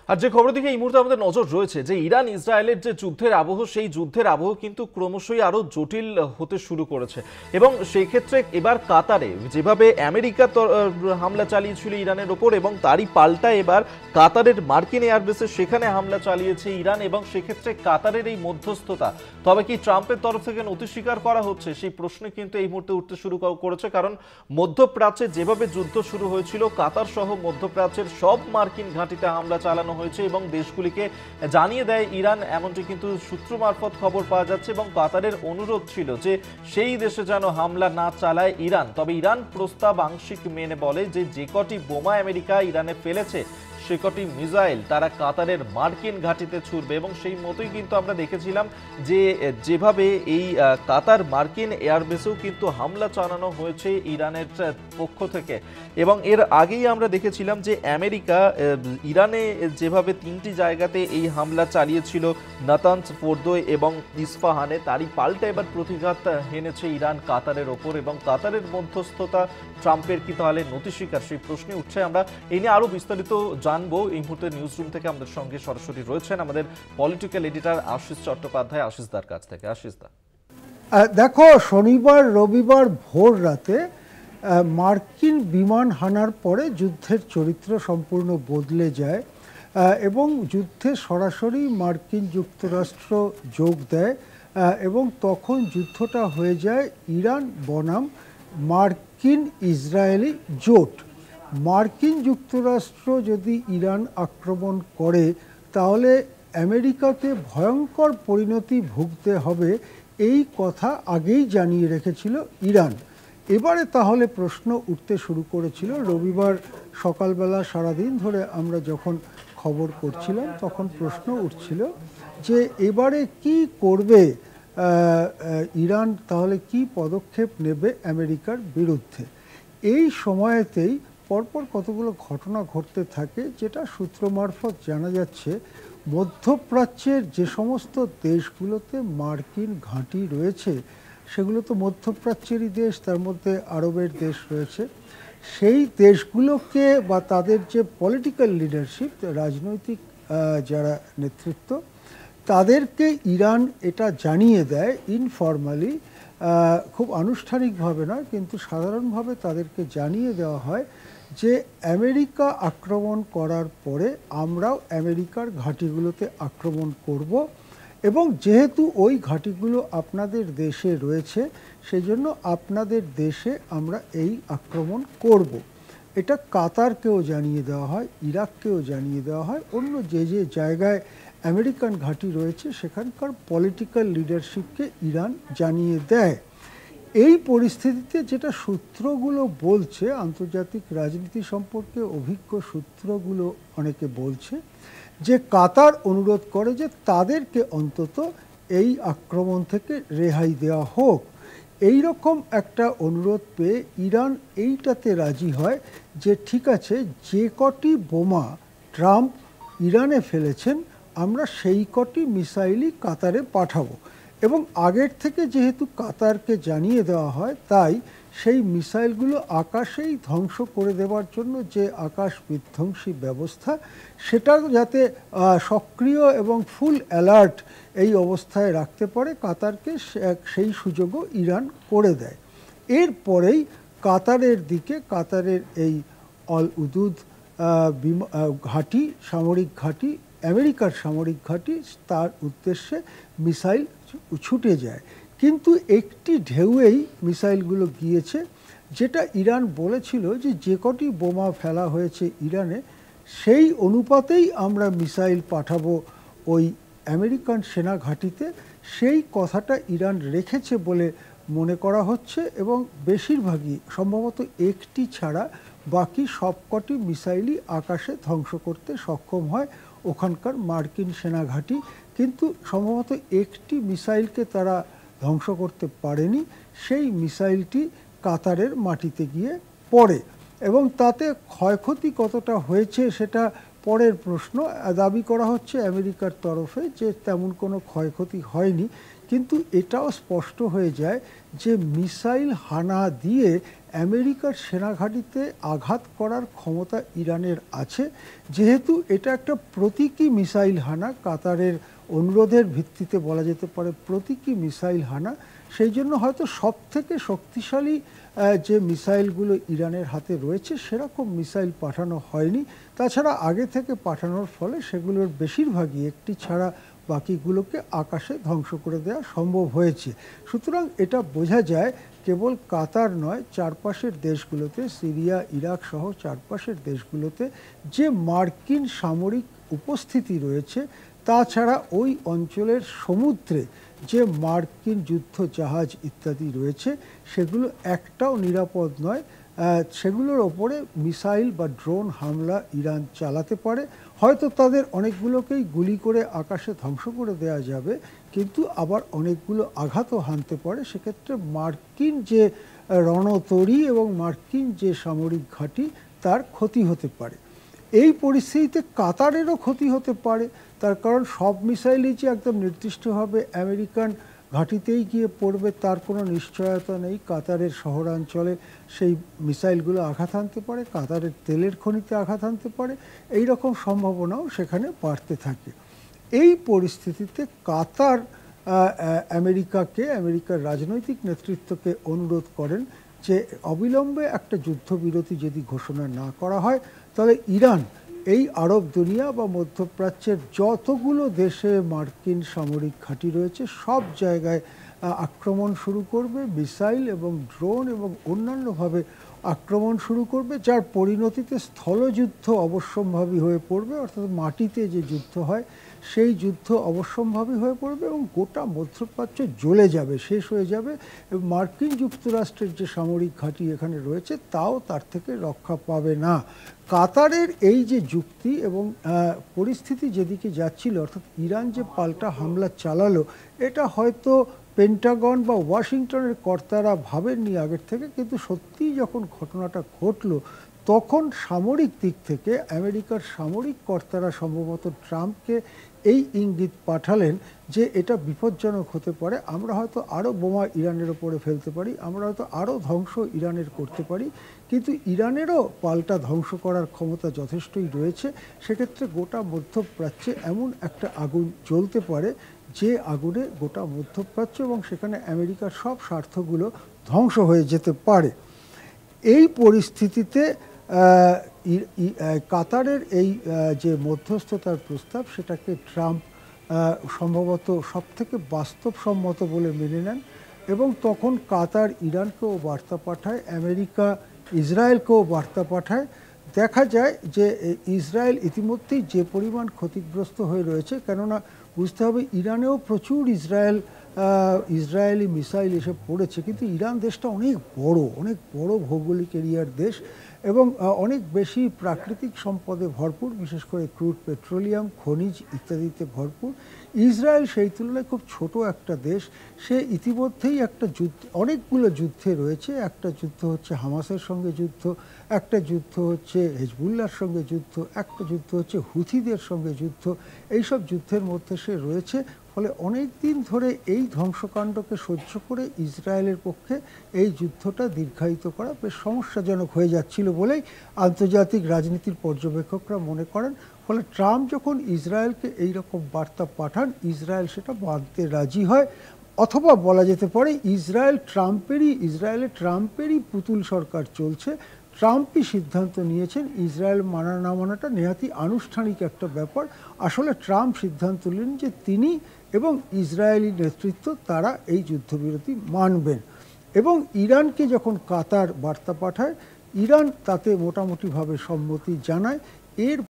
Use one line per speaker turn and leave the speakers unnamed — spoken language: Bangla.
আর যে খবরের দিকে এই মুহূর্তে আমাদের নজর রয়েছে যে ইরান ইসরায়েলের যে যুদ্ধের আবহ, সেই যুদ্ধের আবহ কিন্তু ক্রমশই আরো জটিল হতে শুরু করেছে। এবং সেই ক্ষেত্রে এবার কাতারে যেভাবে আমেরিকা হামলা চালিয়েছিল ইরানের ওপর, এবং তারই পাল্টা এবার কাতারের মার্কিন এয়ারবেসে সেখানে হামলা চালিয়েছে ইরান, এবং সেক্ষেত্রে কাতারের এই মধ্যস্থতা তবে কি ট্রাম্পের তরফ থেকে নথি স্বীকার করা হচ্ছে, সেই প্রশ্ন কিন্তু এই মুহূর্তে উঠতে শুরু করেছে। কারণ মধ্যপ্রাচ্যে যেভাবে যুদ্ধ শুরু হয়েছিল, কাতার সহ মধ্যপ্রাচ্যের সব মার্কিন ঘাঁটিতে হামলা চালানো হয়েছে এবং দেশগুলিকে জানিয়ে দেয় ইরান, এমনটি কিন্তু সূত্র মারফত খবর পাওয়া যাচ্ছে। এবং কাতারের অনুরোধ ছিল যে সেই দেশে যেন হামলা না চালায় ইরান। তবে ইরান প্রস্তাব আংশিক মেনে বলে যে কটি বোমা আমেরিকা ইরানে ফেলেছে সে কটি মিসাইল তারা কাতারের মার্কিন ঘাঁটিতে ছুড়বে। এবং সেই মতোই কিন্তু আমরা দেখেছিলাম যে যেভাবে এই কাতার মার্কিন এয়ারবেসেও কিন্তু হামলা চালানো হয়েছে ইরানের পক্ষ থেকে। এবং এর আগেই আমরা দেখেছিলাম যে আমেরিকা ইরানে যেভাবে 3টি জায়গাতে এই হামলা চালিয়েছিল, নাতানজ, ফোর্দো এবং ইস্পাহানে, তারই পাল্টা এবার প্রতিঘাত হেনেছে ইরান কাতারের ওপর। এবং কাতারের মধ্যস্থতা ট্রাম্পের কি তাহলে নথি স্বীকার, সেই প্রশ্নে উঠছে। আমরা এই নিয়ে আরো বিস্তারিত জানবো। এই মুহূর্তে নিউজ রুম থেকে আমাদের সঙ্গে সরাসরি রয়েছেন আমাদের পলিটিক্যাল এডিটর আশিস চট্টোপাধ্যায়। আশিসদার কাছ থেকে। আশিসদা,
দেখো, শনিবার রবিবার ভোর রাতে মার্কিন বিমান হানার পরে যুদ্ধের চরিত্র সম্পূর্ণ বদলে যায় এবং যুদ্ধে সরাসরি মার্কিন যুক্তরাষ্ট্র যোগ দেয় এবং তখন যুদ্ধটা হয়ে যায় ইরান বনাম মার্কিন ইসরায়েলি জোট। মার্কিন যুক্তরাষ্ট্র যদি ইরান আক্রমণ করে তাহলে আমেরিকাকে ভয়ঙ্কর পরিণতি ভুগতে হবে, এই কথা আগেই জানিয়ে রেখেছিল ইরান। এবারে তাহলে প্রশ্ন উঠতে শুরু করেছিল রবিবার সকালবেলা, সারাদিন ধরে আমরা যখন খবর করছিলাম তখন প্রশ্ন উঠছিল যে এবারে কি করবে ইরান, তাহলে কি পদক্ষেপ নেবে আমেরিকার বিরুদ্ধে। এই সময়েতেই পরপর কতগুলো ঘটনা ঘটতে থাকে, যেটা সূত্র মারফত জানা যাচ্ছে মধ্যপ্রাচ্যের যে সমস্ত দেশগুলোতে মার্কিন ঘাঁটি রয়েছে সেগুলো তো মধ্যপ্রাচ্যেরই দেশ, তার মধ্যে আরবের দেশ রয়েছে। সেই দেশগুলোকে বা তাদের যে পলিটিক্যাল লিডারশিপ, রাজনৈতিক যারা নেতৃত্ব, তাদেরকে ইরান এটা জানিয়ে দেয় ইনফরমালি, খুব আনুষ্ঠানিকভাবে নয় কিন্তু সাধারণভাবে তাদেরকে জানিয়ে দেওয়া হয় যে আমেরিকা আক্রমণ করার পরে আমরাও আমেরিকার ঘাঁটিগুলোতে আক্রমণ করব এবং যেহেতু ওই ঘাঁটিগুলো আপনাদের দেশে রয়েছে সেজন্য আপনাদের দেশে আমরা এই আক্রমণ করব। এটা কাতারকেও জানিয়ে দেওয়া হয়, ইরাককেও জানিয়ে দেওয়া হয়, অন্য যে যে জায়গায় আমেরিকান ঘাঁটি রয়েছে সেখানকার পলিটিক্যাল লিডারশিপকে ইরান জানিয়ে দেয়। এই পরিস্থিতিতে যেটা সূত্রগুলো বলছে, আন্তর্জাতিক রাজনীতি সম্পর্কে অভিজ্ঞ সূত্রগুলো অনেকে বলছে যে কাতার অনুরোধ করে যে তাদেরকে অন্তত এই আক্রমণ থেকে রেহাই দেওয়া হোক। এই রকম একটা অনুরোধ পেয়ে ইরান এইটাতে রাজি হয় যে ঠিক আছে, যে কটি বোমা ট্রাম্প ইরানে ফেলেছেন আমরা সেই কটি মিসাইলই কাতারে পাঠাবো। এবং আগের থেকে যেহেতু কাতারকে জানিয়ে দেওয়া হয়, তাই সেই মিসাইলগুলো আকাশেই ধ্বংস করে দেওয়ার জন্য যে আকাশ বিধ্বংসী ব্যবস্থা, সেটা যাতে সক্রিয় এবং ফুল অ্যালার্ট এই অবস্থায় রাখতে পারে কাতারকে, সেই সুযোগও ইরান করে দেয়। এরপরেই কাতারের দিকে, কাতারের এই অল উদুদ ঘাঁটি, সামরিক ঘাঁটি, আমেরিকার সামরিক ঘাঁটি, তার উদ্দেশ্যে মিসাইল ছুটে যায়। কিন্তু একটি ঢেউয়েই মিসাইলগুলো গিয়েছে, যেটা ইরান বলেছিল যে যে কটি বোমা ফেলা হয়েছে ইরানে সেই অনুপাতেই আমরা মিসাইল পাঠাবো ওই আমেরিকান সেনা ঘাঁটিতে, সেই কথাটা ইরান রেখেছে বলে মনে করা হচ্ছে। এবং বেশিরভাগই, সম্ভবত একটি ছাড়া বাকি সবকটি মিসাইলই আকাশে ধ্বংস করতে সক্ষম হয় ওখানকার মার্কিন সেনা ঘাঁটি। কিন্তু সম্ভবত একটি মিসাইলকে তারা ধ্বংস করতে পারেনি, সেই মিসাইলটি কাতারের মাটিতে গিয়ে পড়ে এবং তাতে ক্ষয়ক্ষতি কতটা হয়েছে সেটা পরের প্রশ্ন। দাবি করা হচ্ছে আমেরিকার তরফে যে তেমন কোনো ক্ষয়ক্ষতি হয়নি, কিন্তু এটাও স্পষ্ট হয়ে যায় যে মিসাইল হানা দিয়ে আমেরিকার সেনাঘাঁটিতে আঘাত করার ক্ষমতা ইরানের আছে, যেহেতু এটা একটা প্রতীকী মিসাইল হানা, কাতারের অনুরোধের ভিত্তিতে বলা যেতে পারে প্রতীকী মিসাইল হানা। সেই জন্য হয়তো সব থেকে শক্তিশালী যে মিসাইলগুলো ইরানের হাতে রয়েছে সেরকম মিসাইল পাঠানো হয়নি। তাছাড়া আগে থেকে পাঠানোর ফলে সেগুলোর বেশিরভাগই একটি ছাড়া বাকিগুলোকে আকাশে ধ্বংস করে দেওয়া সম্ভব হয়েছে। সুতরাং এটা বোঝা যায় কেবল কাতার নয়, চারপাশের দেশগুলোতে, সিরিয়া, ইরাক সহ চারপাশের দেশগুলোতে যে মার্কিন সামরিক উপস্থিতি রয়েছে, তাছাড়া ওই অঞ্চলের সমুদ্রে যে মার্কিন যুদ্ধ জাহাজ ইত্যাদি রয়েছে, সেগুলো একটাও নিরাপদ নয়। সেগুলোর ওপরে মিসাইল বা ড্রোন হামলা ইরান চালাতে পারে। হয়তো তাদের অনেকগুলোকেই গুলি করে আকাশে ধ্বংস করে দেওয়া যাবে, কিন্তু আবার অনেকগুলো আঘাতও হানতে পারে। সেক্ষেত্রে মার্কিন যে রণতরী এবং মার্কিন যে সামরিক ঘাঁটি, তার ক্ষতি হতে পারে। এই পরিস্থিতিতে কাতারেরও ক্ষতি হতে পারে, তার কারণ সব মিসাইলই যে একদম নির্দিষ্টভাবে আমেরিকান ঘাঁটিতেই গিয়ে পড়বে তার কোনো নিশ্চয়তা নেই। কাতারের শহরাঞ্চলে সেই মিসাইলগুলো আঘাত হানতে পারে, কাতারের তেলের খনিতে আঘাত হানতে পারে, এই রকম সম্ভাবনাও সেখানে বাড়তে থাকে। এই পরিস্থিতিতে কাতার আমেরিকার রাজনৈতিক নেতৃত্বকে অনুরোধ করেন যে অবিলম্বে একটা যুদ্ধবিরতি যদি ঘোষণা না করা হয়, তাহলে ইরান এই আরব দুনিয়া বা মধ্যপ্রাচ্যের যতগুলো দেশে মার্কিন সামরিক ঘাঁটি রয়েছে সব জায়গায় আক্রমণ শুরু করবে, মিসাইল এবং ড্রোন এবং অন্যান্যভাবে আক্রমণ শুরু করবে, যার পরিণতিতে স্থলযুদ্ধ অবশ্যম্ভাবী হয়ে পড়বে। অর্থাৎ মাটিতে যে যুদ্ধ হয় সেই যুদ্ধ অবশ্যম্ভাবী হয়ে পড়বে এবং গোটা মধ্যপ্রাচ্য জ্বলে যাবে, শেষ হয়ে যাবে। মার্কিন যুক্তরাষ্ট্রের যে সামরিক ঘাঁটি এখানে রয়েছে তাও তার থেকে রক্ষা পাবে না। কাতারের এই যে যুক্তি এবং পরিস্থিতি যেদিকে যাচ্ছিল, অর্থাৎ ইরান যে পাল্টা হামলা চালালো, এটা হয়তো পেন্টাগন বা ওয়াশিংটনের কর্তারা ভাবেননি আগের থেকে, কিন্তু সত্যিই যখন ঘটনাটা ঘটলো তখন সামরিক দিক থেকে আমেরিকার সামরিক কর্তারা সম্ভবত ট্রাম্পকে এই ইঙ্গিত পাঠালেন যে এটা বিপজ্জনক হতে পারে, আমরা হয়তো আরও বোমা ইরানের ওপরে ফেলতে পারি, আমরা হয়তো আরও ধ্বংস ইরানের করতে পারি, কিন্তু ইরানেরও পাল্টা ধ্বংস করার ক্ষমতা যথেষ্টই রয়েছে। সেক্ষেত্রে গোটা মধ্যপ্রাচ্যে এমন একটা আগুন জ্বলতে পারে যে আগুনে গোটা মধ্যপ্রাচ্য এবং সেখানে আমেরিকার সব স্বার্থগুলো ধ্বংস হয়ে যেতে পারে। এই পরিস্থিতিতে কাতারের এই যে মধ্যস্থতার প্রস্তাব, সেটাকে ট্রাম্প সম্ভবত সবথেকে বাস্তবসম্মত বলে মেনে নেন এবং তখন কাতার ইরানকেও বার্তা পাঠায়, আমেরিকা ইসরায়েলকেও বার্তা পাঠায়। দেখা যায় যে ইসরায়েল ইতিমধ্যেই যে পরিমাণ ক্ষতিগ্রস্ত হয়ে রয়েছে, কেননা বুঝতে হবে ইরানেও প্রচুর ইসরায়েলি মিসাইল এসে পড়েছে, কিন্তু ইরান দেশটা অনেক বড় ভৌগোলিক এরিয়ার দেশ এবং অনেক বেশি প্রাকৃতিক সম্পদে ভরপুর, বিশেষ করে ক্রুড পেট্রোলিয়াম, খনিজ ইত্যাদিতে ভরপুর। ইসরায়েল সেই তুলনায় খুব ছোট একটা দেশ। সে ইতিমধ্যেই একটা অনেকগুলো যুদ্ধে রয়েছে। একটা যুদ্ধ হচ্ছে হামাসের সঙ্গে যুদ্ধ, একটা যুদ্ধ হচ্ছে হেজবুল্লাহর সঙ্গে যুদ্ধ, একটা যুদ্ধ হচ্ছে হুথিদের সঙ্গে যুদ্ধ। এইসব যুদ্ধের মধ্যে সে রয়েছে। ফলে অনেক দিন ধরে এই ধ্বংসকাণ্ডকে সহ্য করে ইসরায়েলের পক্ষে এই যুদ্ধটা দীর্ঘায়িত করা বেশ সমস্যাজনক হয়ে যাচ্ছিল বলেই আন্তর্জাতিক রাজনীতির পর্যবেক্ষকরা মনে করেন। ফলে ট্রাম্প যখন ইসরায়েলকে এই রকম বার্তা পাঠান, ইসরায়েল সেটা মানতে রাজি হয়, অথবা বলা যেতে পারে ইসরায়েলে ট্রাম্পেরই পুতুল সরকার চলছে। ট্রাম্পই সিদ্ধান্ত নিয়েছেন, ইসরায়েল মানা না মানাটা নেহাতি আনুষ্ঠানিক একটা ব্যাপার। আসলে ট্রাম্প সিদ্ধান্ত নিলেন যে তিনি এবং ইসরায়েলি নেতৃত্ব তারা এই যুদ্ধবিরতি মানবেন। এবং ইরানকে যখন কাতার বার্তা পাঠায়, ইরান তাতে মোটামুটিভাবে সম্মতি জানায়। এর